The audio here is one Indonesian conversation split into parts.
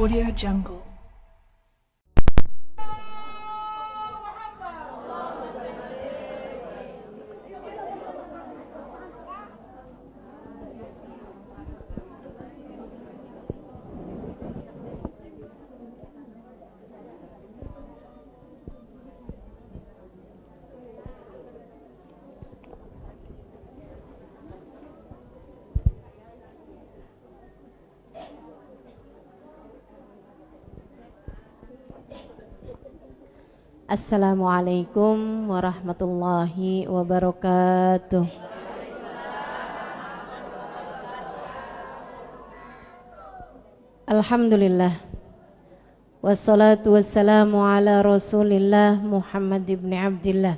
Audio Jungle. Assalamualaikum warahmatullahi wabarakatuh. Alhamdulillah. Wassalatu wassalamu ala Rasulillah Muhammad ibn Abdillah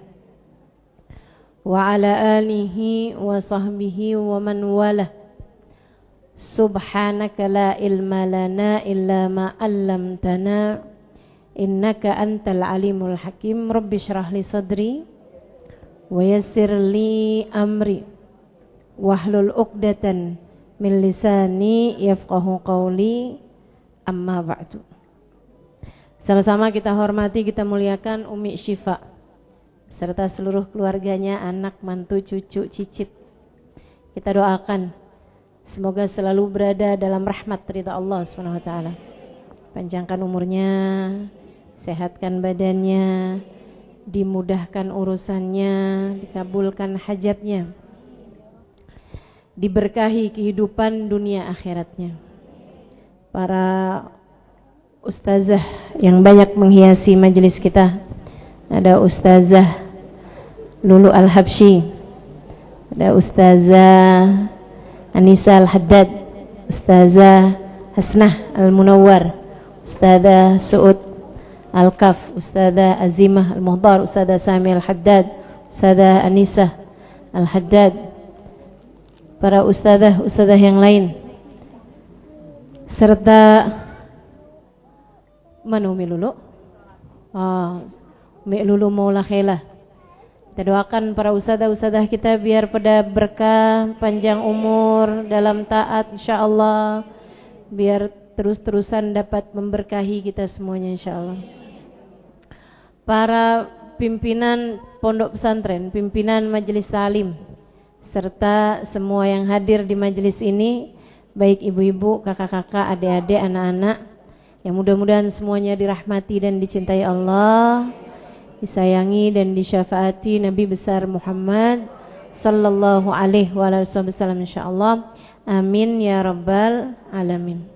wa ala alihi wa sahbihi wa man walah. Subhanaka la ilma lana illa ma 'allamtana innaka antal alimul hakim. Rabbi syrah li sadri wa yassir li amri wahlul uqdatan min lisani yafqahu qawli, amma ba'du. Sama-sama kita hormati, kita muliakan Umi Syifa beserta seluruh keluarganya, anak, mantu, cucu, cicit. Kita doakan semoga selalu berada dalam rahmat ridha Allah Subhanahu wa taala. Panjangkan umurnya, sehatkan badannya, dimudahkan urusannya, dikabulkan hajatnya, diberkahi kehidupan dunia akhiratnya. Para ustazah yang banyak menghiasi majelis kita, ada Ustazah Lulu Al-Habsyi, ada Ustazah Anissa Al-Haddad, Ustazah Hasnah Al-Munawwar, Ustazah Su'ud Al-Kaf, Ustazah Azimah Al-Muhdar, Ustazah Sami Al-Haddad, Ustazah Anissa Al-Haddad, para ustazah yang lain, serta mana Umi Lulu? Umi Lulu Maula Khailah. Kita doakan para ustazah kita biar pada berkah, panjang umur dalam taat insyaallah, biar terus-terusan dapat memberkahi kita semuanya insyaallah. Para pimpinan pondok pesantren, pimpinan majelis talim, serta semua yang hadir di majelis ini, baik ibu-ibu, kakak-kakak, adik-adik, anak-anak, yang mudah-mudahan semuanya dirahmati dan dicintai Allah, disayangi dan disyafaati Nabi besar Muhammad sallallahu alaihi wasallam insyaallah. Amin ya rabbal alamin.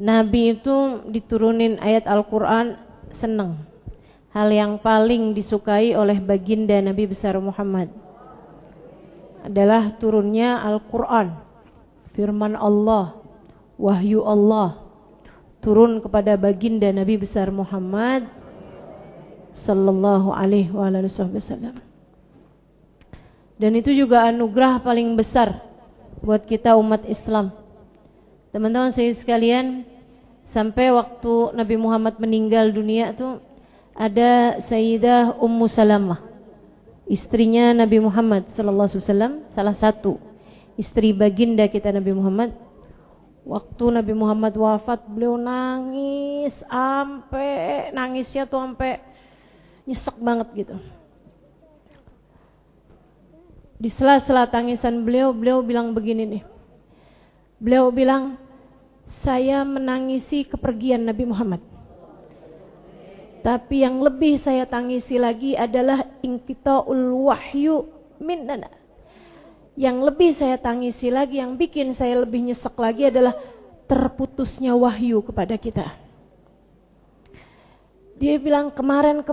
Nabi itu diturunin ayat Al-Quran senang. Hal yang paling disukai oleh baginda Nabi besar Muhammad adalah turunnya Al-Quran, firman Allah, wahyu Allah turun kepada baginda Nabi besar Muhammad sallallahu alaihi wasallam. Dan itu juga anugerah paling besar buat kita umat Islam. Teman-teman saya sekalian, sampai waktu Nabi Muhammad meninggal dunia tuh ada Sayyidah Ummu Salamah, istrinya Nabi Muhammad sallallahu alaihi wasallam, salah satu istri baginda kita Nabi Muhammad. Waktu Nabi Muhammad wafat, beliau nangis sampai nangisnya tuh sampai nyesek banget gitu. Di sela-sela tangisan beliau bilang begini nih. Beliau bilang, saya menangisi kepergian Nabi Muhammad, tapi yang lebih saya tangisi lagi adalah inqita'ul wahyu minnana. Yang lebih saya tangisi lagi, yang bikin saya lebih nyesek lagi adalah terputusnya wahyu kepada kita. Dia bilang kemarin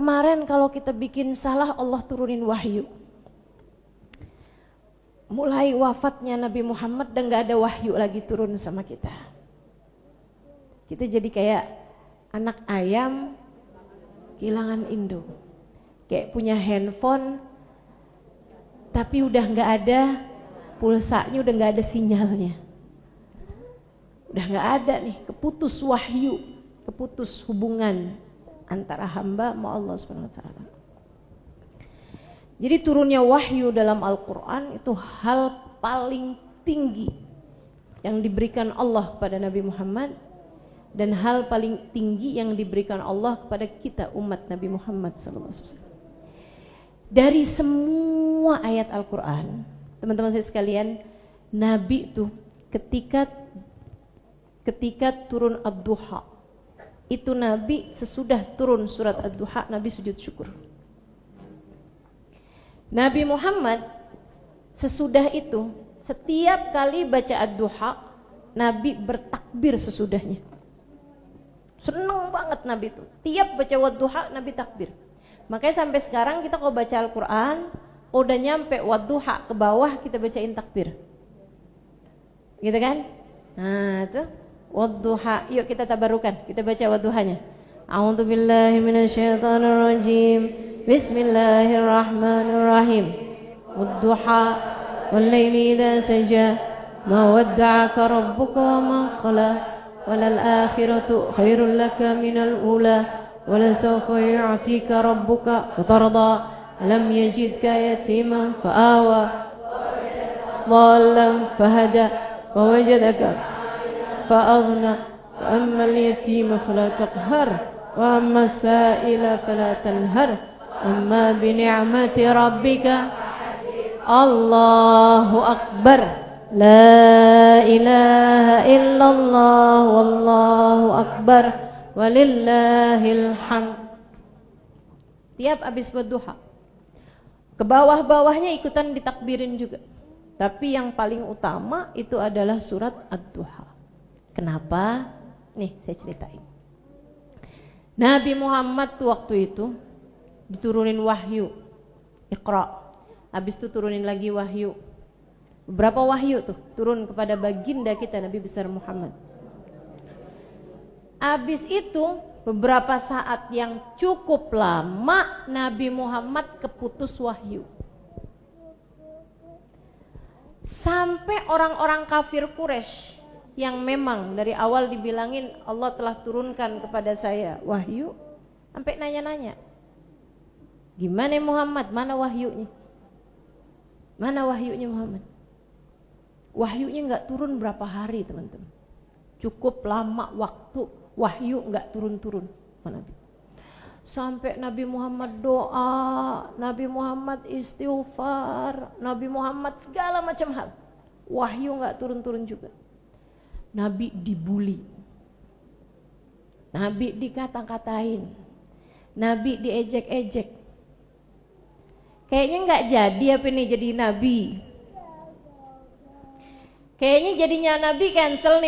kalau kita bikin salah Allah turunin wahyu. Mulai wafatnya Nabi Muhammad dan gak ada wahyu lagi turun sama kita. Kita jadi kayak anak ayam kehilangan induk. Kayak punya handphone tapi udah gak ada pulsanya, udah gak ada sinyalnya. Udah gak ada nih, keputus wahyu, keputus hubungan antara hamba sama Allah Subhanahu wa taala. Jadi turunnya wahyu dalam Al-Quran itu hal paling tinggi yang diberikan Allah kepada Nabi Muhammad dan hal paling tinggi yang diberikan Allah kepada kita umat Nabi Muhammad SAW. Dari semua ayat Al-Quran, teman-teman saya sekalian, Nabi itu ketika turun Ad-Duha, itu Nabi sesudah turun surat Ad-Duha, Nabi sujud syukur. Nabi Muhammad sesudah itu, setiap kali baca Ad-Duha, Nabi bertakbir sesudahnya. Seneng banget Nabi itu. Tiap baca Wadduha Nabi takbir. Makanya sampai sekarang kita kalau baca Al-Quran, udah nyampe Wadduha ke bawah kita bacain takbir. Gitu kan? Nah itu Wadduha. Yuk kita tabarukan. Kita baca Wadduhanya. A'udzu billahi minasyaitonir rajim. Bismillahirrahmanirrahim. Wadduha wal laili idza saja. Ma wadda'aka rabbuka wa ma qala. وللآخرة خير لك من الأولى ولسوف يعطيك ربك فترضى لم يجدك يتيما فآوى ضالا فهدى ووجدك فأغنى فأما اليتيم فلا تقهر وأما السائل فلا تنهر أما بنعمة ربك الله أكبر La ilaha illallah wallahu akbar walillahil hamd. Tiap habis berduha, ke bawah-bawahnya ikutan ditakbirin juga. Tapi yang paling utama itu adalah surat Ad-Duha. Kenapa? Nih saya ceritain. Nabi Muhammad tuh waktu itu diturunin wahyu, Iqra. Habis itu turunin lagi wahyu. Berapa wahyu tuh turun kepada baginda kita Nabi besar Muhammad. Habis itu beberapa saat yang cukup lama Nabi Muhammad keputus wahyu. Sampai orang-orang kafir Quraisy yang memang dari awal dibilangin Allah telah turunkan kepada saya wahyu, sampai nanya-nanya, gimana Muhammad, mana wahyunya? Mana wahyunya Muhammad? Wahyunya nggak turun berapa hari teman-teman, cukup lama waktu wahyu nggak turun-turun Nabi. Sampai Nabi Muhammad doa, Nabi Muhammad istighfar, Nabi Muhammad segala macam hal, wahyu nggak turun-turun juga. Nabi dibully, Nabi dikata-katain, Nabi diejek-ejek. Kayaknya nggak jadi apa ini jadi Nabi. Kayaknya jadinya Nabi cancel.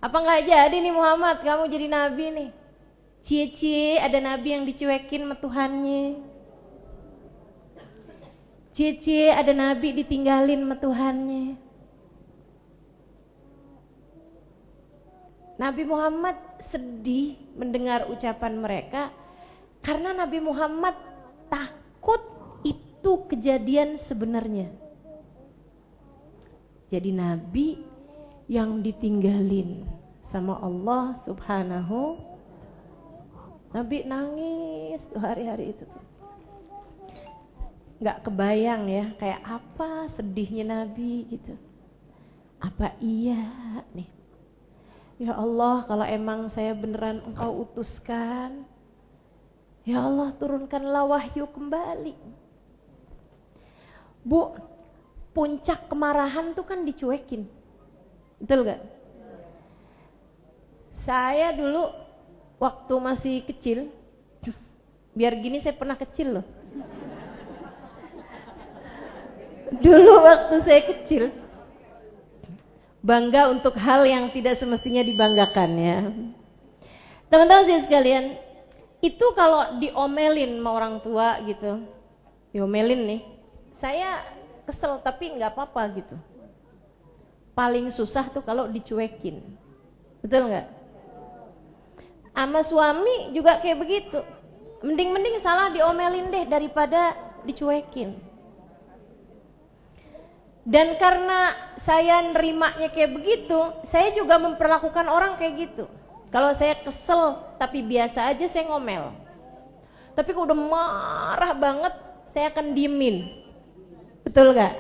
Apa nggak jadi nih Muhammad, kamu jadi Nabi nih. Cie-cie ada Nabi yang dicuekin sama Tuhannya. Cie-cie ada Nabi ditinggalin sama Tuhannya. Nabi Muhammad sedih mendengar ucapan mereka karena Nabi Muhammad takut itu kejadian sebenarnya. Jadi Nabi yang ditinggalin sama Allah Subhanahu. Nabi nangis tuh hari-hari itu tuh. Gak kebayang ya kayak apa sedihnya Nabi gitu. Apa iya nih, ya Allah kalau emang saya beneran Engkau utuskan, ya Allah turunkanlah wahyu kembali. Bu, puncak kemarahan tuh kan dicuekin, betul gak? Saya dulu waktu masih kecil, biar gini saya pernah kecil loh. Dulu waktu saya kecil, bangga untuk hal yang tidak semestinya dibanggakan ya. Teman-teman saya sekalian, itu kalau diomelin sama orang tua gitu, diomelin nih, saya kesel tapi nggak apa-apa gitu. Paling susah tuh kalau dicuekin, betul nggak? Sama suami juga kayak begitu. Mending salah diomelin deh daripada dicuekin. Dan karena saya nerimanya kayak begitu, saya juga memperlakukan orang kayak gitu. Kalau saya kesel tapi biasa aja saya ngomel. Tapi kalau udah marah banget saya akan diemin. Betul gak?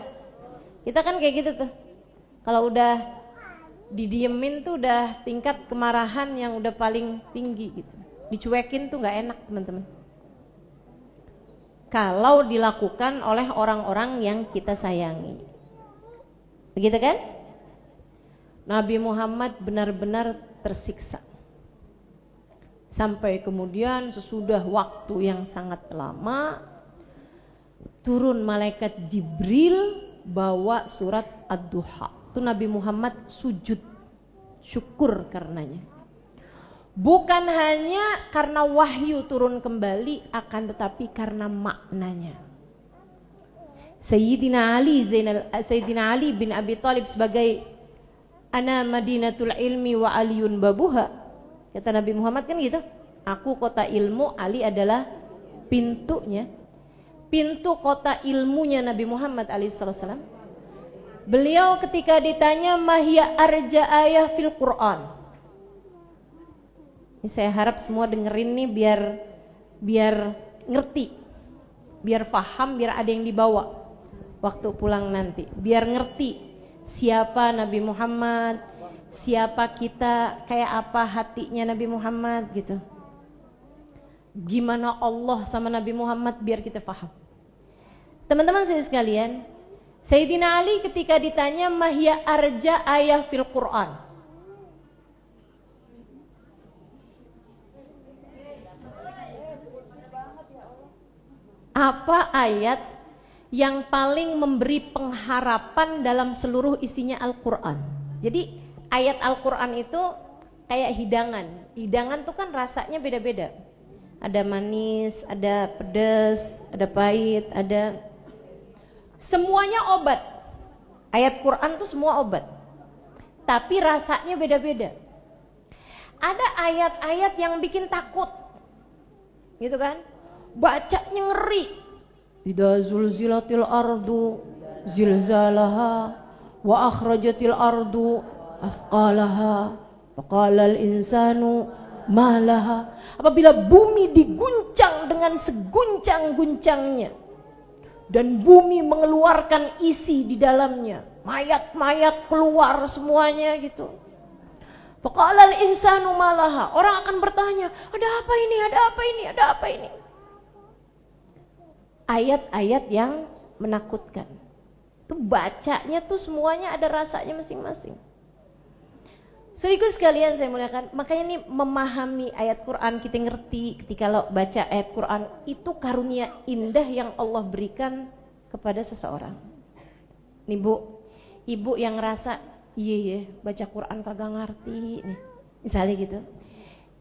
Kita kan kayak gitu tuh. Kalau udah didiemin tuh udah tingkat kemarahan yang udah paling tinggi gitu. Dicuekin tuh nggak enak teman-teman. Kalau dilakukan oleh orang-orang yang kita sayangi. Begitu kan? Nabi Muhammad benar-benar tersiksa. Sampai kemudian sesudah waktu yang sangat lama, turun malaikat Jibril bawa surat Ad-Duha. Itu Nabi Muhammad sujud syukur karenanya. Bukan hanya karena wahyu turun kembali, akan tetapi karena maknanya. Sayyidina Ali bin Abi Thalib sebagai ana madinatul ilmi wa aliyun babuha. Kata Nabi Muhammad kan gitu. Aku kota ilmu, Ali adalah pintunya. Pintu kota ilmunya Nabi Muhammad alaihissalam. Beliau ketika ditanya mahya arja ayah fil Quran. Ini saya harap semua dengerin nih biar ngerti, biar paham, biar ada yang dibawa waktu pulang nanti. Biar ngerti siapa Nabi Muhammad, siapa kita, kayak apa hatinya Nabi Muhammad gitu. Gimana Allah sama Nabi Muhammad biar kita paham. Teman-teman saya sekalian, Sayyidina Ali ketika ditanya mahya arja ayah fil Quran. Apa ayat yang paling memberi pengharapan dalam seluruh isinya Al-Quran? Jadi ayat Al-Quran itu kayak hidangan. Hidangan tuh kan rasanya beda-beda. Ada manis, ada pedas, ada pahit, ada... Semuanya obat. Ayat Quran tuh semua obat. Tapi rasanya beda-beda. Ada ayat-ayat yang bikin takut. Gitu kan? Bacanya ngeri. Idza zulzilatil ardu zilzalaha wa akhrajatil ardu athqalaha wa qalal insanu ma laha. Apabila bumi diguncang dengan seguncang-guncangnya dan bumi mengeluarkan isi di dalamnya, mayat-mayat keluar semuanya gitu. Wa qalal insanu ma laha. Orang akan bertanya, ada apa ini? Ada apa ini? Ada apa ini? Ayat-ayat yang menakutkan. Tuh bacanya tuh semuanya ada rasanya masing-masing. Saudaraku sekalian saya muliakan, makanya nih memahami ayat Quran, kita ngerti ketika lo baca ayat Quran itu karunia indah yang Allah berikan kepada seseorang. Nih Bu, ibu yang ngerasa iya baca Quran kagak ngerti nih, misalnya gitu.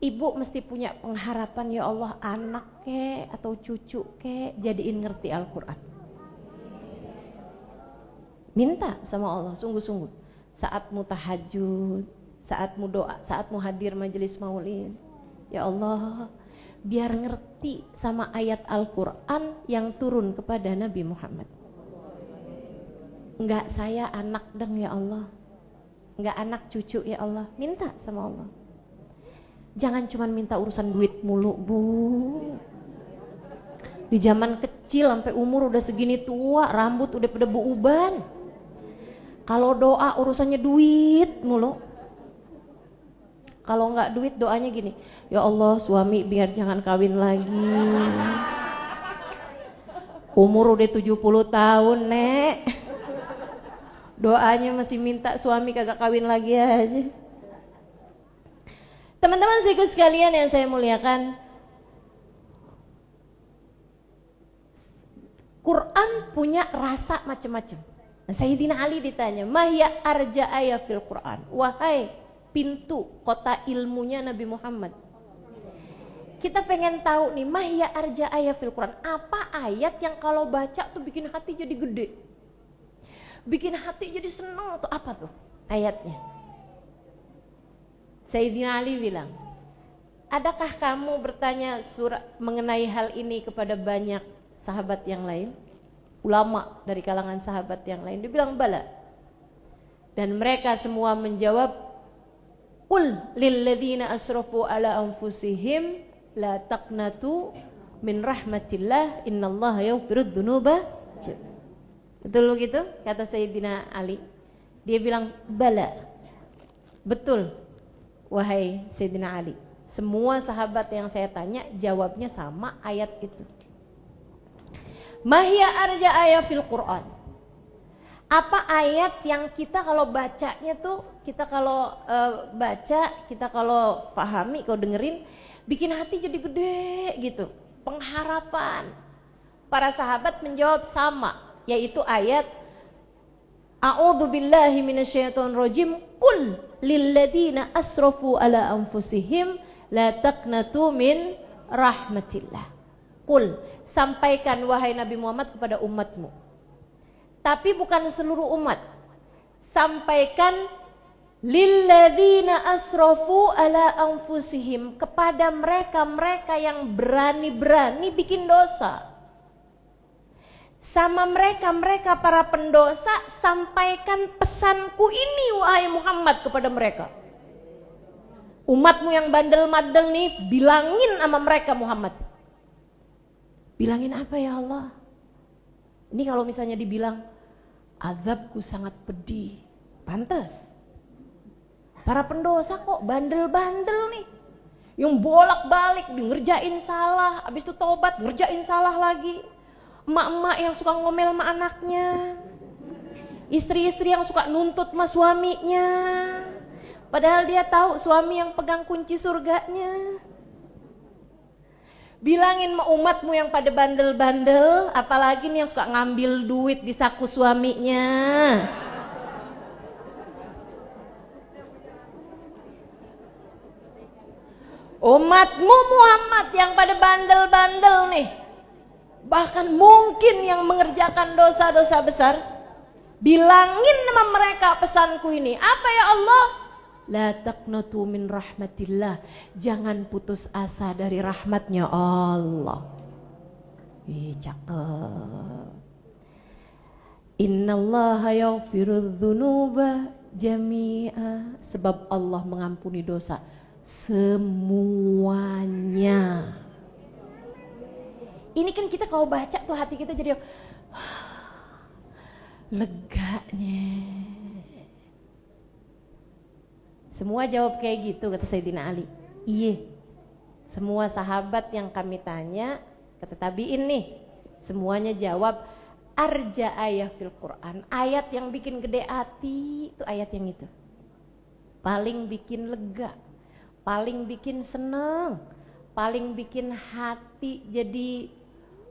Ibu mesti punya pengharapan, ya Allah anak ke atau cucu ke jadiin ngerti Al-Quran. Minta sama Allah sungguh-sungguh. Saat mu tahajud, saat mu doa, saat mu hadir majelis maulid. Ya Allah biar ngerti sama ayat Al-Quran yang turun kepada Nabi Muhammad. Enggak saya anak deng ya Allah. Enggak anak cucu ya Allah. Minta sama Allah. Jangan cuma minta urusan duit mulu Bu. Di zaman kecil sampai umur udah segini tua, rambut udah pada beruban. Kalau doa urusannya duit mulu. Kalau enggak duit doanya gini, ya Allah suami biar jangan kawin lagi. Umur udah 70 tahun Nek. Doanya masih minta suami kagak kawin lagi aja. Teman-teman sekalian yang saya muliakan, Quran punya rasa macam-macam. Nah, Sayyidina Ali ditanya, mahya arja ayat fil Quran. Wahai pintu kota ilmunya Nabi Muhammad. Kita pengen tahu nih, mahya arja ayat fil Quran. Apa ayat yang kalau baca tuh bikin hati jadi gede? Bikin hati jadi seneng tuh, apa tuh ayatnya? Sayyidina Ali bilang, adakah kamu bertanya mengenai hal ini kepada banyak sahabat yang lain? Ulama dari kalangan sahabat yang lain. Dia bilang bala. Dan mereka semua menjawab, qul lilladzina asrafu ala anfusihim la taqnatu min rahmatillah innallaha yaghfirudz dzunuba. Betul gitu kata Sayyidina Ali. Dia bilang bala. Betul, wahai Sayyidina Ali. Semua sahabat yang saya tanya jawabnya sama ayat itu. Mahya arja ayat fil Quran. Apa ayat yang kita kalau bacanya tuh, kita kalau baca, kita kalau pahami, kalau dengerin, bikin hati jadi gede gitu, pengharapan. Para sahabat menjawab sama, yaitu ayat A'udzu billahi minasyaitonir rajim, qul lilladzina asrafu ala anfusihim la taqnatu min rahmatillah. Qul, sampaikan wahai Nabi Muhammad kepada umatmu. Tapi bukan seluruh umat. Sampaikan lilladzina asrafu ala anfusihim, kepada mereka-mereka yang berani-berani bikin dosa. Sama mereka-mereka para pendosa, sampaikan pesanku ini wahai Muhammad kepada mereka. Umatmu yang bandel-bandel nih, bilangin sama mereka Muhammad. Bilangin apa ya Allah? Ini kalau misalnya dibilang azabku sangat pedih, pantas. Para pendosa kok bandel-bandel nih, yang bolak-balik ngerjain salah, habis itu tobat ngerjain salah lagi. Emak-emak yang suka ngomel sama anaknya, istri-istri yang suka nuntut sama suaminya, padahal dia tahu suami yang pegang kunci surganya. Bilangin sama umatmu yang pada bandel-bandel, apalagi nih yang suka ngambil duit di saku suaminya. Umatmu Muhammad yang pada bandel-bandel nih, bahkan mungkin yang mengerjakan dosa-dosa besar, bilangin sama mereka pesanku ini. Apa ya Allah? La taqnatu min rahmatillah, jangan putus asa dari rahmatnya Allah. Cakep. Innallaha yaghfirudz dzunuba jami'a, sebab Allah mengampuni dosa semuanya. Ini kan kita kalau baca tuh hati kita jadi leganya. Semua jawab kayak gitu, kata Sayyidina Ali. Iya. Semua sahabat yang kami tanya, kata tabi'in nih, semuanya jawab arja ayat fil Quran. Ayat yang bikin gede hati, itu ayat yang itu. Paling bikin lega, paling bikin seneng, paling bikin hati jadi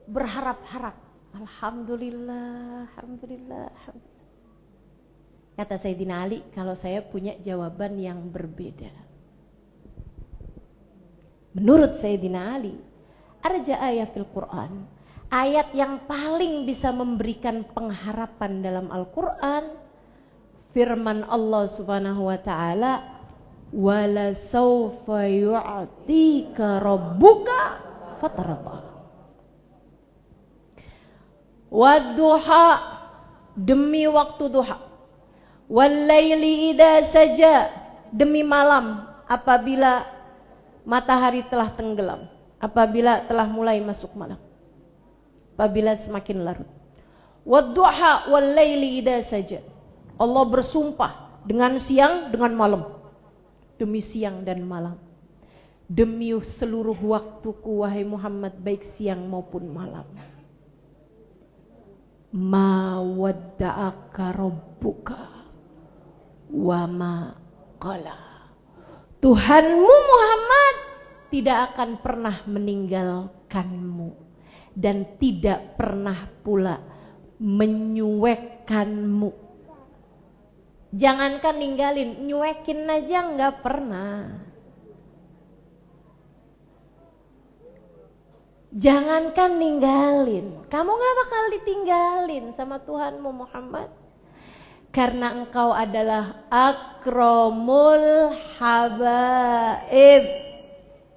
berharap-harap. Alhamdulillah, alhamdulillah, alhamdulillah. Kata Sayyidina Ali, kalau saya punya jawaban yang berbeda. Menurut Sayyidina Ali, arja ayat fil Quran, ayat yang paling bisa memberikan pengharapan dalam Al-Quran, firman Allah Subhanahu wa taala, wala sawfa yu'tika rabbuka fatardah. Wadduha, demi waktu duha. Wallaili idza saja, demi malam apabila matahari telah tenggelam, apabila telah mulai masuk malam, apabila semakin larut. Wadduha wallaili idza saja, Allah bersumpah dengan siang dengan malam, demi siang dan malam, demi seluruh waktuku wahai Muhammad, baik siang maupun malam. Ma wadda'aka rabbuka wa ma qala, Tuhanmu Muhammad tidak akan pernah meninggalkanmu dan tidak pernah pula menyuekkanmu. Jangankan ninggalin, nyuekin aja nggak pernah. Jangankan ninggalin, kamu nggak bakal ditinggalin sama Tuhanmu Muhammad. Karena engkau adalah akramul habaib,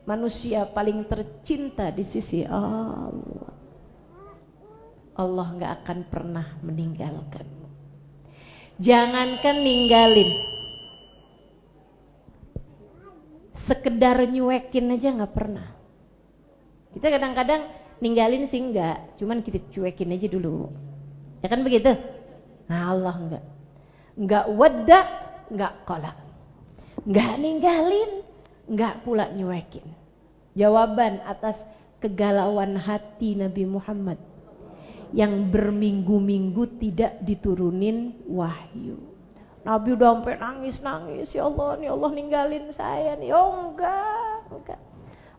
manusia paling tercinta di sisi Allah. Allah gak akan pernah meninggalkanmu. Jangankan ninggalin, sekedar nyuekin aja gak pernah. Kita kadang-kadang ninggalin sih enggak, cuman kita cuekin aja dulu, ya kan begitu? Nah Allah enggak wadda, enggak qala. nggak ninggalin, nggak pula nyuekin. Jawaban atas kegalauan hati Nabi Muhammad yang berminggu-minggu tidak diturunin wahyu. Nabi udah sampai nangis-nangis, ya Allah, nih Allah ninggalin saya nih. Oh enggak.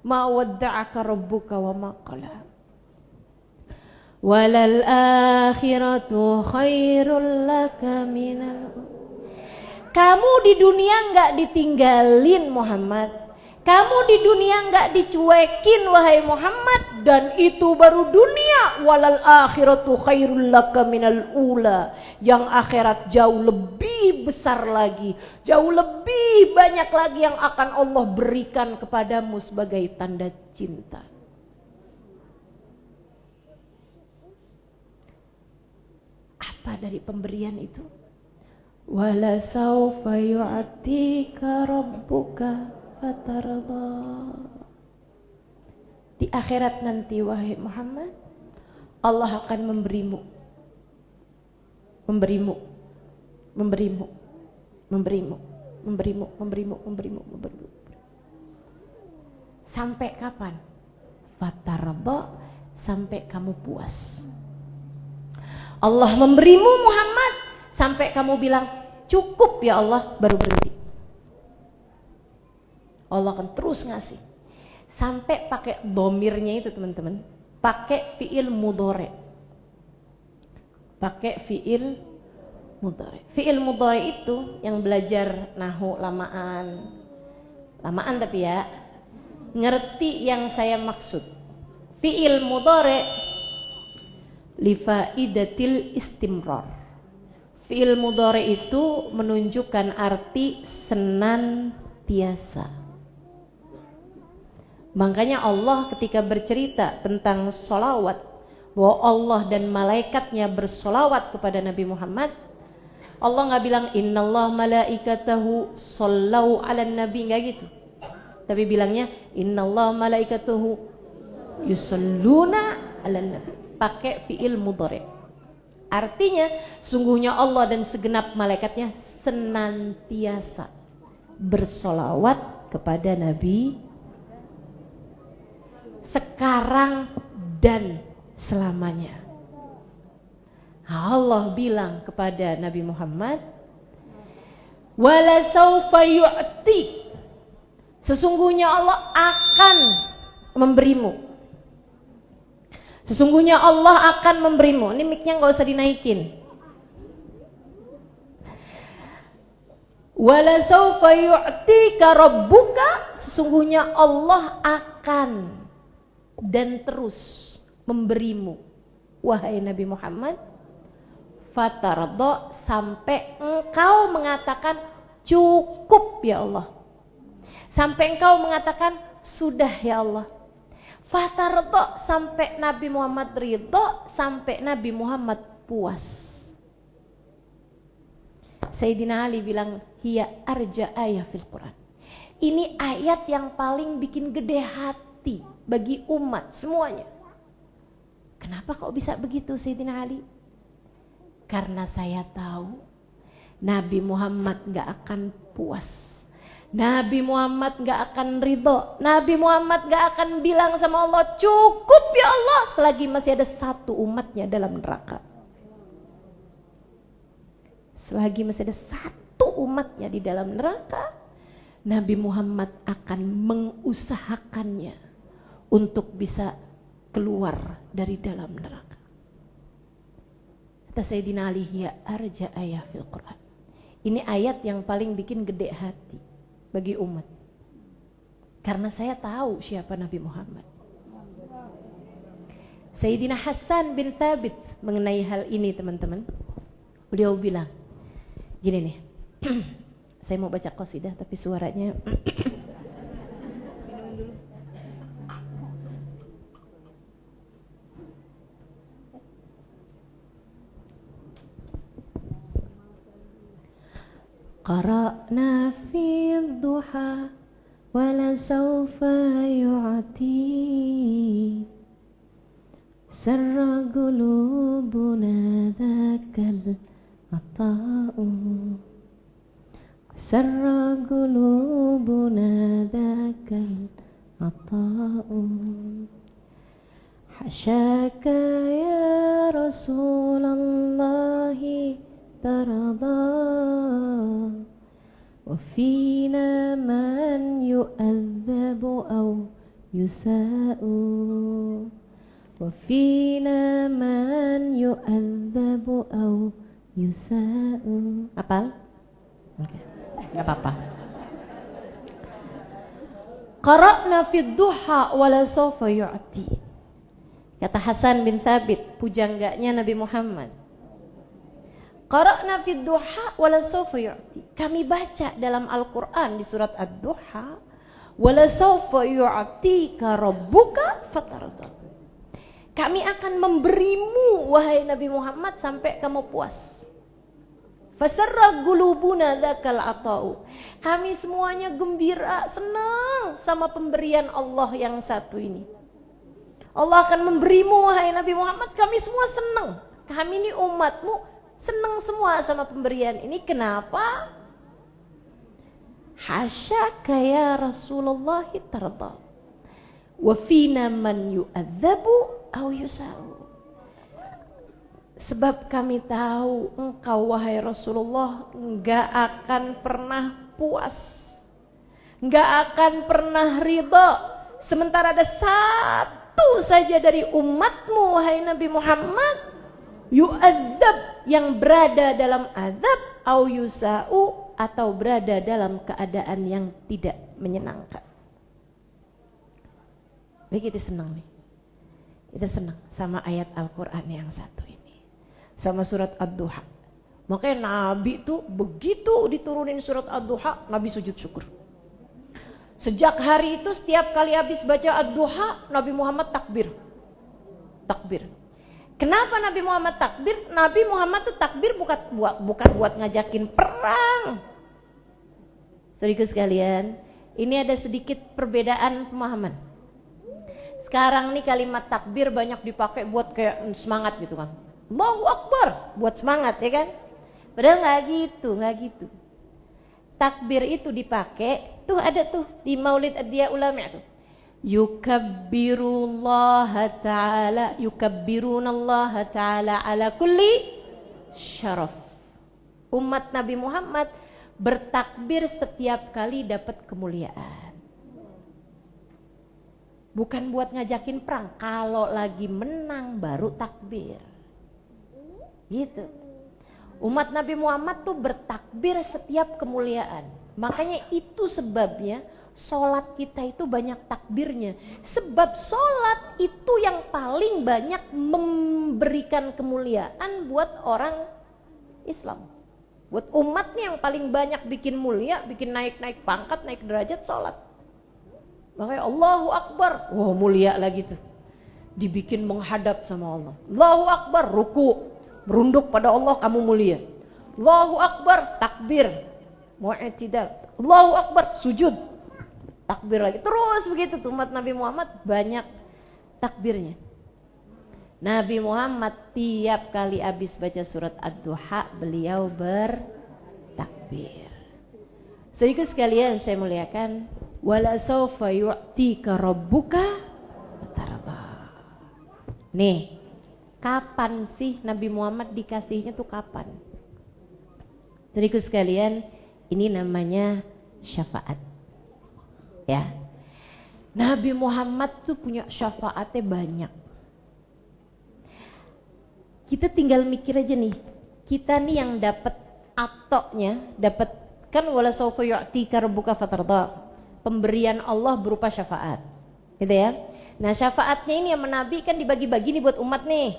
Ma wadda'aka rabbuka wa ma qala. Walal akhiratu khairul laka minal. Kamu di dunia enggak ditinggalin Muhammad. Kamu di dunia enggak dicuekin wahai Muhammad, dan itu baru dunia. Walal akhiratu khairul laka minal ula. Yang akhirat jauh lebih besar lagi, jauh lebih banyak lagi yang akan Allah berikan kepadamu sebagai tanda cinta. Apa dari pemberian itu? Wala sawfa yu'tika rabbuka fatarda. Di akhirat nanti wahai Muhammad, Allah akan memberimu sampai kapan? Fatarda, sampai kamu puas. Allah memberimu Muhammad sampai kamu bilang cukup ya Allah, baru berhenti. Allah akan terus ngasih sampai pakai domirnya itu teman-teman, pakai fiil mudhari. Fiil mudhari itu yang belajar nahwu lamaan tapi ya ngerti yang saya maksud. Fiil mudhari li faidatil istimrar. Fiil mudhari itu menunjukkan arti senantiasa. Makanya Allah ketika bercerita tentang sholawat, bahwa Allah dan malaikatnya bersolawat kepada Nabi Muhammad, Allah nggak bilang innallah malaikatahu shollau ala nabi, nggak gitu. Tapi bilangnya innallah malaikatahu yusalluna ala nabi, pakai fiil mudhari. Artinya sungguhnya Allah dan segenap malaikatnya senantiasa bersolawat kepada Nabi sekarang dan selamanya. Allah bilang kepada Nabi Muhammad, wala saufa yu'ti, sesungguhnya Allah akan memberimu. Sesungguhnya Allah akan memberimu. Ini mic-nya nggak usah dinaikin. Wala saufa yu'tika rabbuka, sesungguhnya Allah akan dan terus memberimu wahai Nabi Muhammad, fatarda, sampai engkau mengatakan cukup ya Allah, sampai engkau mengatakan sudah ya Allah. Fatarda, sampai Nabi Muhammad ridho, sampai Nabi Muhammad puas. Sayyidina Ali bilang hiya arja ayat fil Quran. Ini ayat yang paling bikin gede hati bagi umat semuanya. Kenapa kok bisa begitu Sayyidina Ali? Karena saya tahu Nabi Muhammad gak akan puas, Nabi Muhammad gak akan ridho, Nabi Muhammad gak akan bilang sama Allah cukup ya Allah selagi masih ada satu umatnya dalam neraka. Selagi masih ada satu umatnya di dalam neraka, Nabi Muhammad akan mengusahakannya untuk bisa keluar dari dalam neraka. Kata Sayyidina Ali, ya arja ayat fil Quran. Ini ayat yang paling bikin gede hati bagi umat. Karena saya tahu siapa Nabi Muhammad. Sayyidina Hasan bin Thabit mengenai hal ini teman-teman. Beliau bilang, gini nih, saya mau baca qasidah tapi suaranya Qara'na fi duha wala sawfa yu'ti sarra qulubuna dhakal ata'u sarra qulubuna dzakal ata'u hasyaka ya Rasulullah tarda wa fina man yu'adzabu aw yusa'u wa fina man yu'adzabu aw yusa'u. Apal? Oke, nggak apa-apa. Qara'na fid duha wala sawfa yu'ti. Kata Hasan bin Thabit, pujangganya Nabi Muhammad. Qara'na fid duha wala sawfa yu'ti. Kami baca dalam Al-Qur'an di surat Ad-Duha, wala sawfa yu'tika rabbuka fatarda. Kami akan memberimu wahai Nabi Muhammad sampai kamu puas. Fasarra qulubuna dzakal ata'u. Kami semuanya gembira, senang sama pemberian Allah yang satu ini. Allah akan memberimu wahai Nabi Muhammad, kami semua senang. Kami ini umatmu senang semua sama pemberian ini. Kenapa? Hasyaka ya Rasulullah tarda wa fina man yu'adzabu aw yusa'u. Sebab kami tahu engkau wahai Rasulullah enggak akan pernah puas, enggak akan pernah ridha sementara ada satu saja dari umatmu wahai Nabi Muhammad yu'adzab, yang berada dalam azab, au yusa'u, atau berada dalam keadaan yang tidak menyenangkan. Baik, kita senang nih. Kita senang sama ayat Al-Quran yang satu ini, sama surat Ad-Duha. Makanya Nabi tuh begitu diturunin surat Ad-Duha, Nabi sujud syukur. Sejak hari itu setiap kali habis baca Ad-Duha, Nabi Muhammad takbir. Takbir. Kenapa Nabi Muhammad takbir? Nabi Muhammad tuh takbir bukan buat ngajakin perang. Saudaraku sekalian, ini ada sedikit perbedaan pemahaman. Sekarang nih kalimat takbir banyak dipakai buat kayak semangat gitu kan. Allahu Akbar, buat semangat ya kan. Padahal nggak gitu. Takbir itu dipakai, tuh ada tuh di Maulid Ad-Diya Ulama tuh. Yukabbirunallaha ta'ala ala kulli syaraf. Umat Nabi Muhammad bertakbir setiap kali dapat kemuliaan. Bukan buat ngajakin perang, kalau lagi menang baru takbir. Gitu. Umat Nabi Muhammad tuh bertakbir setiap kemuliaan. Makanya itu sebabnya sholat kita itu banyak takbirnya. Sebab sholat itu yang paling banyak memberikan kemuliaan buat orang Islam. Buat umatnya yang paling banyak bikin mulia, bikin naik-naik pangkat, naik derajat, sholat. Makanya Allahu Akbar, wah mulia lagi tuh. Dibikin menghadap sama Allah. Allahu Akbar, ruku, merunduk pada Allah, kamu mulia. Allahu Akbar, takbir, mu'tidal. Allahu Akbar, sujud, takbir lagi. Terus begitu tuh umat Nabi Muhammad banyak takbirnya. Nabi Muhammad tiap kali habis baca surat Ad-Duha beliau bertakbir. Saudaraku sekalian saya muliakan, wala sawfa yu'tika rabbuka fatarda. Nih, kapan sih Nabi Muhammad dikasihnya tuh kapan? Saudaraku sekalian, ini namanya syafaat. Ya, Nabi Muhammad tuh punya syafaatnya banyak. Kita tinggal mikir aja nih, kita nih yang dapat atoknya, dapat kan wala sawfa yu'tika rabbuka fatarda, pemberian Allah berupa syafaat, gitu ya. Nah syafaatnya ini yang menabi kan dibagi-bagi nih buat umat nih,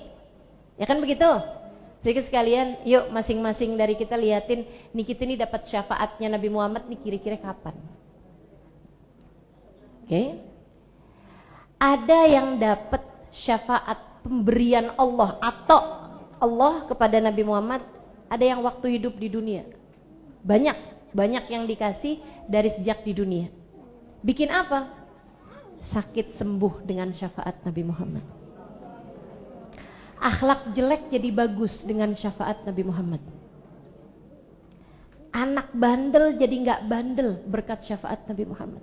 ya kan begitu? Jadi sekalian, yuk masing-masing dari kita liatin, nih kita nih dapat syafaatnya Nabi Muhammad nih kira-kira kapan? Oke, ada yang dapat syafaat pemberian Allah atau Allah kepada Nabi Muhammad, ada yang waktu hidup di dunia. Banyak yang dikasih dari sejak di dunia. Bikin apa? Sakit sembuh dengan syafaat Nabi Muhammad. Akhlak jelek jadi bagus dengan syafaat Nabi Muhammad. Anak bandel jadi nggak bandel berkat syafaat Nabi Muhammad.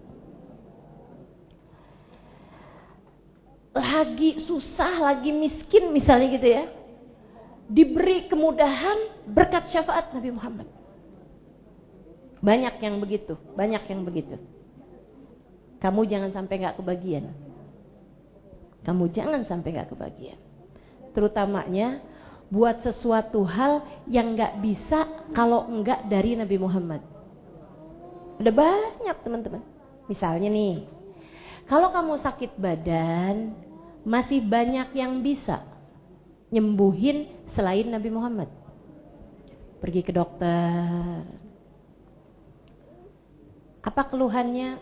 Lagi susah, lagi miskin misalnya gitu ya, diberi kemudahan berkat syafaat Nabi Muhammad. Banyak yang begitu, banyak yang begitu. Kamu jangan sampai nggak kebagian. Kamu jangan sampai nggak kebagian. Terutamanya buat sesuatu hal yang nggak bisa kalau enggak dari Nabi Muhammad. Udah banyak teman-teman. Misalnya nih, kalau kamu sakit badan, masih banyak yang bisa nyembuhin selain Nabi Muhammad. Pergi ke dokter. Apa keluhannya?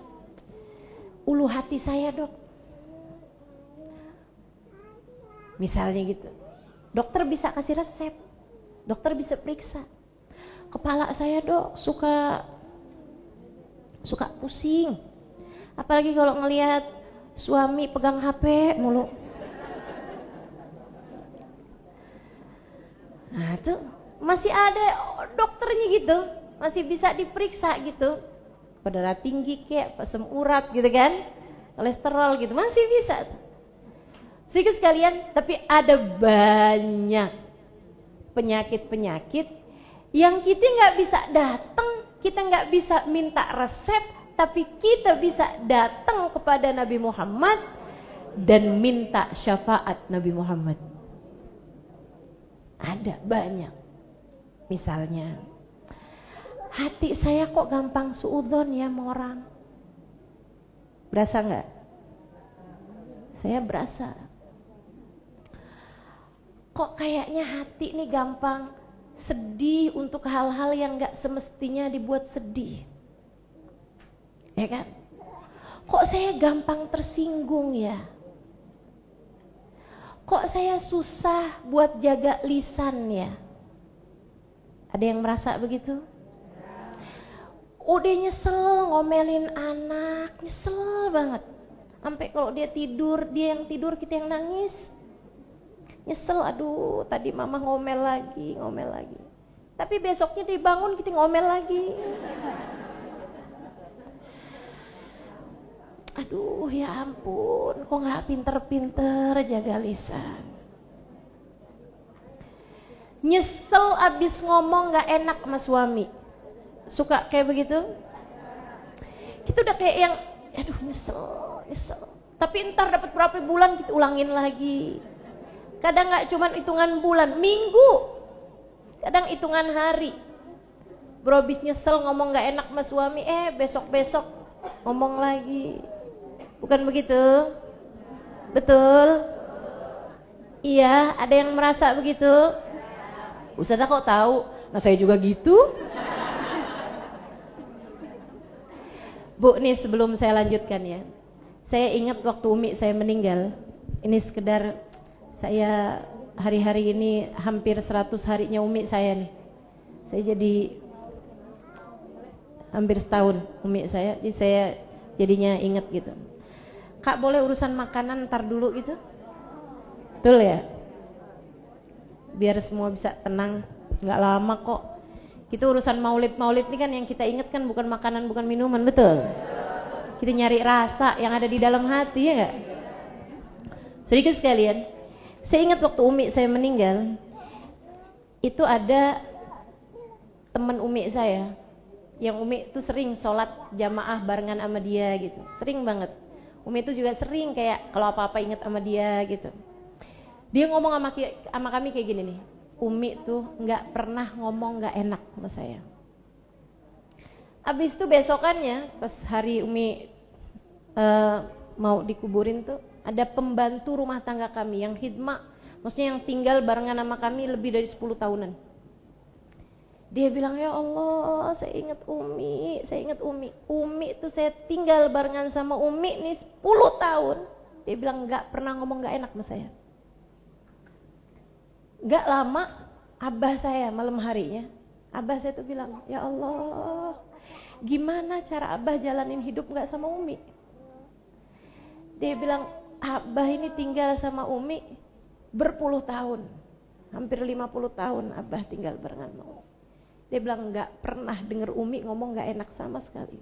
Ulu hati saya, Dok. Misalnya gitu. Dokter bisa kasih resep, dokter bisa periksa. Kepala saya, Dok, suka pusing. Apalagi kalau ngelihat suami pegang HP mulu. Nah itu masih ada dokternya gitu, masih bisa diperiksa gitu. Darah tinggi kayak asam urat gitu kan, kolesterol gitu, masih bisa. Sedikit sekalian, tapi ada banyak penyakit-penyakit yang kita nggak bisa datang, kita nggak bisa minta resep, tapi kita bisa datang kepada Nabi Muhammad dan minta syafaat Nabi Muhammad. Ada banyak. Misalnya, hati saya kok gampang suudzon ya sama orang. Berasa nggak? Saya berasa. Kok kayaknya hati nih gampang sedih untuk hal-hal yang gak semestinya dibuat sedih. Ya kan? Kok saya gampang tersinggung ya? Kok saya susah buat jaga lisan ya? Ada yang merasa begitu? Udah nyesel ngomelin anak, nyesel banget. Sampai kalau dia yang tidur kita yang nangis. Nyesel, aduh tadi mama ngomel lagi. Tapi besoknya dibangun kita ngomel lagi. Aduh ya ampun, kok gak pinter-pinter jaga lisan. Nyesel abis ngomong gak enak sama suami. Suka kayak begitu? Kita udah kayak yang, aduh nyesel. Tapi ntar dapat berapa bulan kita ulangin lagi. Kadang gak cuma hitungan bulan, minggu. Kadang hitungan hari. Bro abis nyesel ngomong gak enak sama suami, besok-besok ngomong lagi. Bukan begitu? Betul? Iya, ada yang merasa begitu? Ustazah kok tahu? Nah saya juga gitu. Bu, nih sebelum saya lanjutkan ya. Saya ingat waktu Umi saya meninggal. Ini sekedar saya hari-hari ini hampir 100 harinya Umi saya nih. Saya jadi hampir setahun Umi saya, jadi saya jadinya ingat gitu. Kak boleh urusan makanan ntar dulu gitu? Betul ya? Biar semua bisa tenang, nggak lama kok. Kita urusan maulid ini kan yang kita ingat kan bukan makanan, bukan minuman, betul? Kita nyari rasa yang ada di dalam hati, ya nggak? Sedikit sekalian, saya ingat waktu Umi saya meninggal, itu ada teman Umi saya, yang Umi itu sering sholat jamaah barengan sama dia gitu, sering banget. Umi itu juga sering kayak kalau apa-apa inget sama dia gitu. Dia ngomong sama kami kayak gini nih, Umi tuh nggak pernah ngomong nggak enak sama saya. Abis itu besokannya pas hari Umi mau dikuburin tuh, ada pembantu rumah tangga kami yang hidmah, maksudnya yang tinggal barengan sama kami lebih dari 10 tahunan. Dia bilang, ya Allah, saya ingat Umi. Umi itu saya tinggal barengan sama Umi nih 10 tahun. Dia bilang nggak pernah ngomong nggak enak sama saya. Gak lama, abah saya malam harinya, abah saya tuh bilang, ya Allah, gimana cara abah jalanin hidup gak sama Umi? Dia bilang, abah ini tinggal sama Umi berpuluh tahun, hampir 50 tahun abah tinggal barengan sama Umi. Dia bilang nggak pernah dengar Umi ngomong nggak enak sama sekali.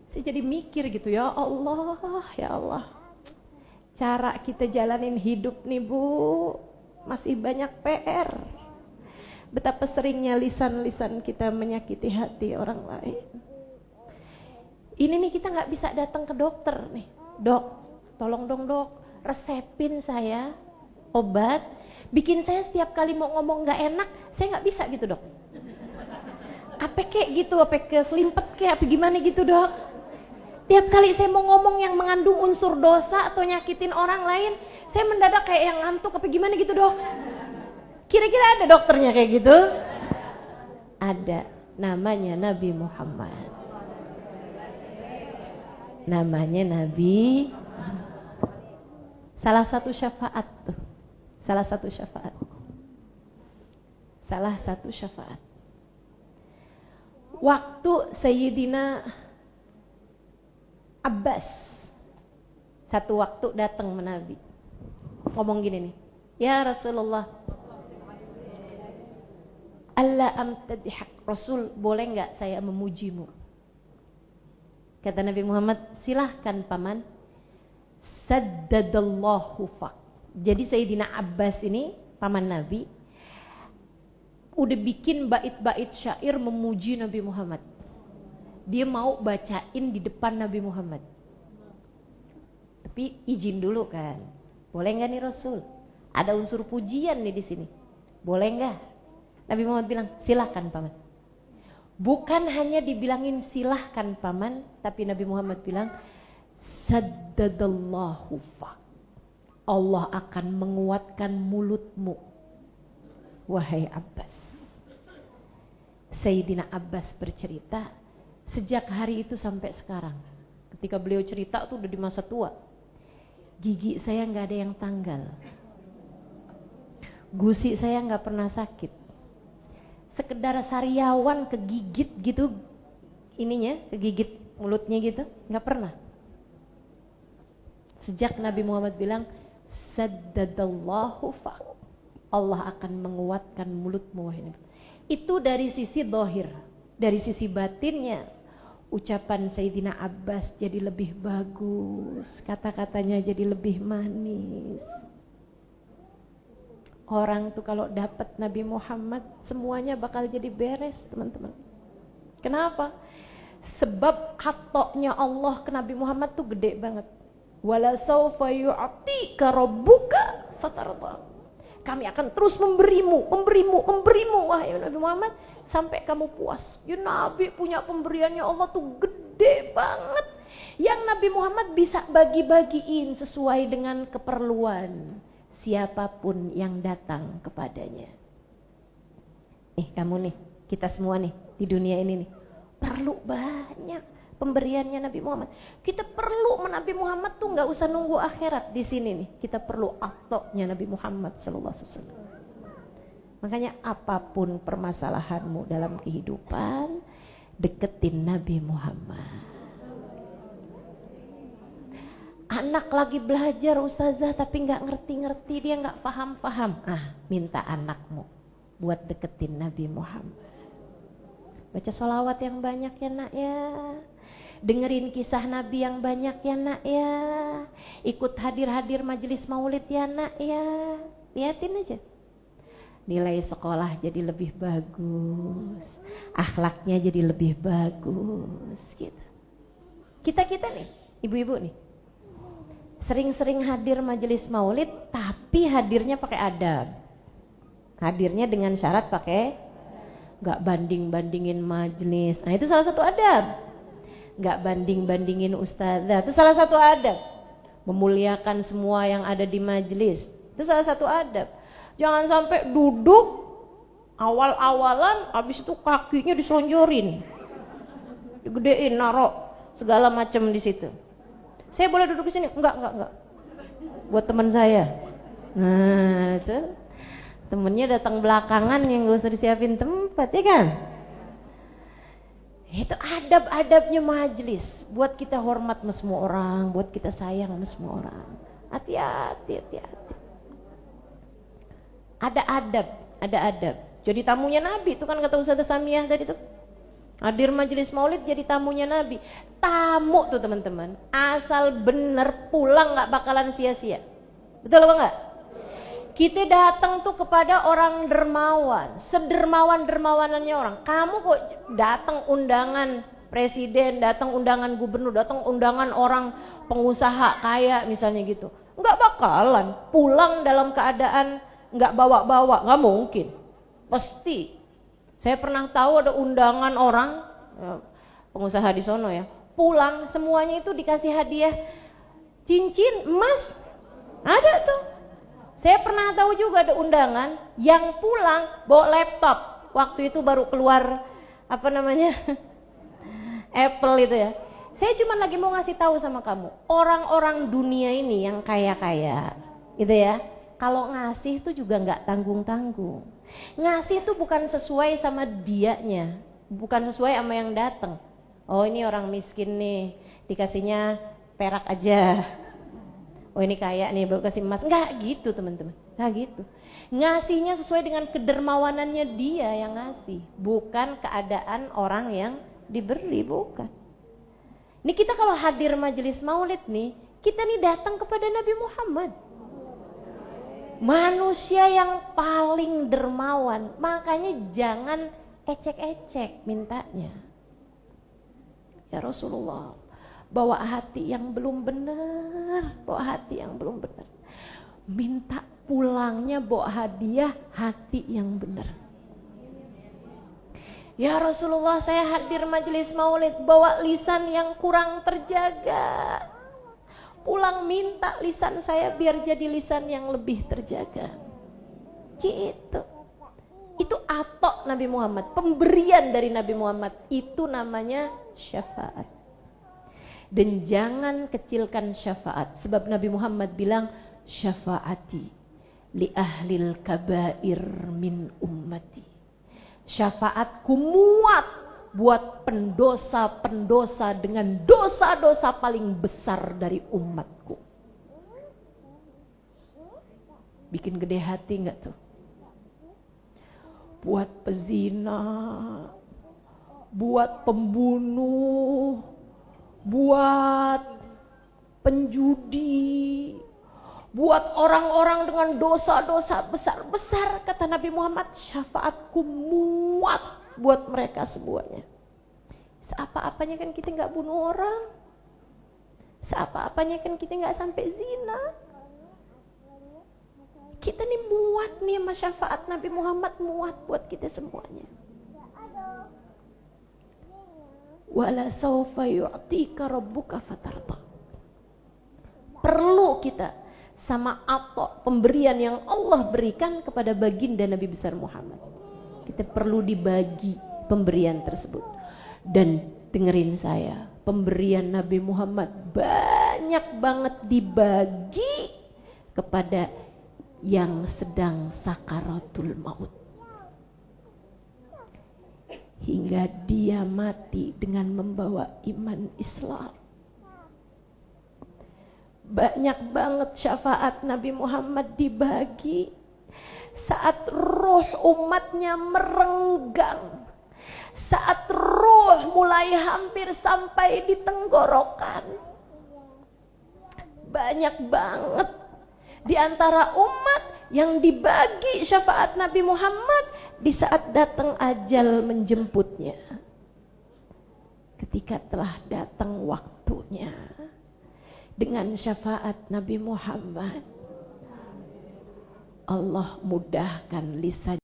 Saya jadi mikir gitu, ya Allah, cara kita jalanin hidup nih Bu, masih banyak PR. Betapa seringnya lisan-lisan kita menyakiti hati orang lain. Ini nih kita nggak bisa datang ke dokter nih, dok, tolong dong dok, resepin saya obat, bikin saya setiap kali mau ngomong nggak enak, saya nggak bisa gitu dok. Apa kayak gitu, apa keselimpet kayak apa gimana gitu dok. Tiap kali saya mau ngomong yang mengandung unsur dosa atau nyakitin orang lain, saya mendadak kayak yang ngantuk apa gimana gitu dok. Kira-kira ada dokternya kayak gitu? Ada, namanya Nabi Muhammad. Namanya Nabi. Salah satu syafaat tuh. Salah satu syafaat. Waktu Sayyidina Abbas satu waktu datang menabi, ngomong gini nih, ya Rasulullah, Allah amtadihak, Rasul boleh nggak saya memujimu? Kata Nabi Muhammad, silahkan paman. Saddadallahu fak. Jadi Sayyidina Abbas ini paman Nabi udah bikin bait-bait syair memuji Nabi Muhammad. Dia mau bacain di depan Nabi Muhammad. Tapi izin dulu kan. Boleh nggak nih Rasul? Ada unsur pujian nih di sini. Boleh nggak? Nabi Muhammad bilang, silahkan paman. Bukan hanya dibilangin silahkan paman, tapi Nabi Muhammad bilang, saddadallahu fak. Allah akan menguatkan mulutmu, wahai Abbas. Sayyidina Abbas bercerita, sejak hari itu sampai sekarang, ketika beliau cerita tuh udah di masa tua, gigi saya nggak ada yang tanggal, gusi saya nggak pernah sakit, sekedar sariawan kegigit gitu, ininya kegigit mulutnya gitu, nggak pernah. Sejak Nabi Muhammad bilang, saddadallahu fa, Allah akan menguatkan mulutmu. Itu dari sisi zahir. Dari sisi batinnya, ucapan Sayyidina Abbas jadi lebih bagus, kata-katanya jadi lebih manis. Orang tuh kalau dapat Nabi Muhammad, semuanya bakal jadi beres, teman-teman. Kenapa? Sebab hatoknya Allah ke Nabi Muhammad tuh gede banget. Wala sawfa yu'tika rabbuka fatarda. Kami akan terus memberimu, wahai Nabi Muhammad, sampai kamu puas. Ya Nabi punya pemberiannya Allah tuh gede banget, yang Nabi Muhammad bisa bagi-bagiin sesuai dengan keperluan siapapun yang datang kepadanya. Nih kamu nih, kita semua nih di dunia ini nih, perlu banyak pemberiannya Nabi Muhammad. Kita perlu Nabi Muhammad tuh nggak usah nunggu akhirat, di sini nih kita perlu atoknya Nabi Muhammad sallallahu alaihi wasallam. Makanya apapun permasalahanmu dalam kehidupan, deketin Nabi Muhammad. Anak lagi belajar ustazah tapi nggak ngerti-ngerti, dia nggak paham-paham, minta anakmu buat deketin Nabi Muhammad. Baca sholawat yang banyak ya nak ya, dengerin kisah Nabi yang banyak ya nak ya, ikut hadir-hadir majelis maulid ya nak ya. Lihatin aja, nilai sekolah jadi lebih bagus, akhlaknya jadi lebih bagus gitu. Kita nih, ibu-ibu nih, sering-sering hadir majelis maulid, tapi hadirnya pakai adab. Hadirnya dengan syarat pakai, gak banding-bandingin majelis. Nah itu salah satu adab. Gak banding-bandingin ustazah, itu salah satu adab. Memuliakan semua yang ada di majelis, itu salah satu adab. Jangan sampai duduk awal-awalan, habis itu kakinya diselonjorin, digedein, narok segala macam di situ. Saya boleh duduk di sini? Enggak. Buat teman saya. Nah itu temennya datang belakangan yang gak usah disiapin tempat, ya kan? Itu adab-adabnya majelis, buat kita hormat sama semua orang, buat kita sayang sama semua orang. Hati-hati. Ada adab. Jadi tamunya Nabi, itu kan kata Ustazah Samiyah tadi tuh. Hadir majelis maulid jadi tamunya Nabi. Tamu tuh teman-teman, asal bener pulang gak bakalan sia-sia. Betul apa enggak? Kita datang tuh kepada orang dermawan, sedermawan-dermawanannya orang. Kamu kok datang undangan presiden, datang undangan gubernur, datang undangan orang pengusaha kaya misalnya gitu. Enggak bakalan pulang dalam keadaan enggak bawa-bawa, enggak mungkin. Pasti. Saya pernah tahu ada undangan orang pengusaha di sono ya, pulang semuanya itu dikasih hadiah cincin emas. Ada tuh. Saya pernah tahu juga ada undangan yang pulang bawa laptop. Waktu itu baru keluar apa namanya? Apple itu ya. Saya cuma lagi mau ngasih tahu sama kamu, orang-orang dunia ini yang kaya-kaya, gitu ya. Kalau ngasih itu juga nggak tanggung-tanggung. Ngasih itu bukan sesuai sama dianya, bukan sesuai sama yang datang. Oh ini orang miskin nih, dikasihnya perak aja. Oh ini kaya nih, baru kasih emas. Nggak gitu teman-teman, nggak gitu. Ngasihnya sesuai dengan kedermawanannya dia yang ngasih, bukan keadaan orang yang diberi, bukan. Ini kita kalau hadir majelis maulid nih, kita nih datang kepada Nabi Muhammad. Manusia yang paling dermawan, makanya jangan ecek-ecek mintanya. Ya Rasulullah, bawa hati yang belum benar, bawa hati yang belum benar. Minta pulangnya bawa hadiah hati yang benar. Ya Rasulullah, saya hadir majelis maulid bawa lisan yang kurang terjaga. Pulang minta lisan saya biar jadi lisan yang lebih terjaga. Gitu. Itu atok Nabi Muhammad, pemberian dari Nabi Muhammad. Itu namanya syafaat. Dan jangan kecilkan syafaat, sebab Nabi Muhammad bilang syafaati li ahlil kabair min ummati. Syafaatku muat buat pendosa-pendosa dengan dosa-dosa paling besar dari umatku. Bikin gede hati enggak tuh? Buat pezina, buat pembunuh, buat penjudi, buat orang-orang dengan dosa-dosa besar-besar, kata Nabi Muhammad, syafaatku muat buat mereka semuanya. Seapa-apanya kan kita nggak bunuh orang, seapa-apanya kan kita nggak sampai zina. Kita nih muat nih sama syafaat Nabi Muhammad, muat buat kita semuanya. Wala saufa yu'tika rabbuka fatarda. Perlu kita sama apa pemberian yang Allah berikan kepada baginda Nabi besar Muhammad. Kita perlu dibagi pemberian tersebut. Dan dengerin saya, pemberian Nabi Muhammad banyak banget dibagi kepada yang sedang sakaratul maut, hingga dia mati dengan membawa iman Islam. Banyak banget syafaat Nabi Muhammad dibagi saat ruh umatnya merenggang, saat ruh mulai hampir sampai di tenggorokan. Banyak banget di antara umat yang dibagi syafaat Nabi Muhammad di saat datang ajal menjemputnya. Ketika telah datang waktunya, dengan syafaat Nabi Muhammad, Allah mudahkan lisan